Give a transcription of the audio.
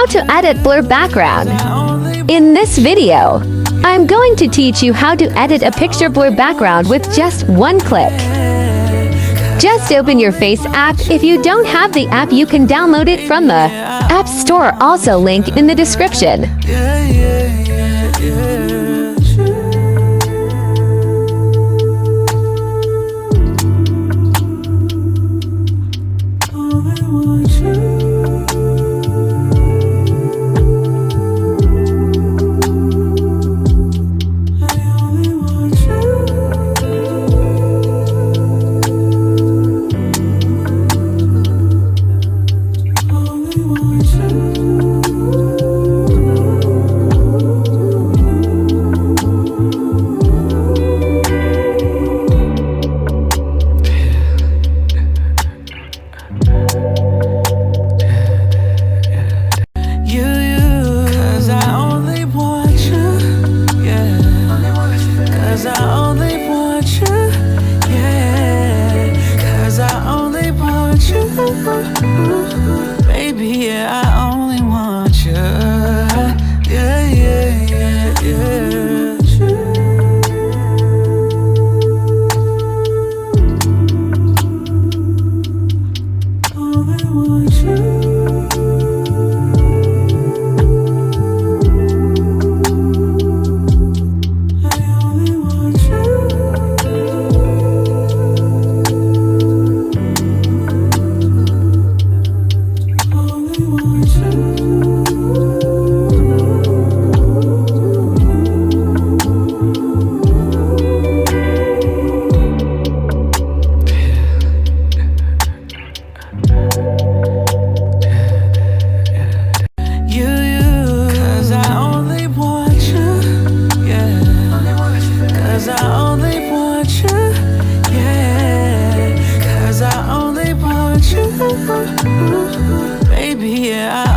How to edit blur background. In this video, I'm going to teach you how to edit a picture blur background with just one click. Just open your Face app. If you don't have the app, you can download it from the App Store, also linked in the description. Baby, yeah, I only want you. Yeah, yeah, yeah, yeah. Only want you. Baby, yeah,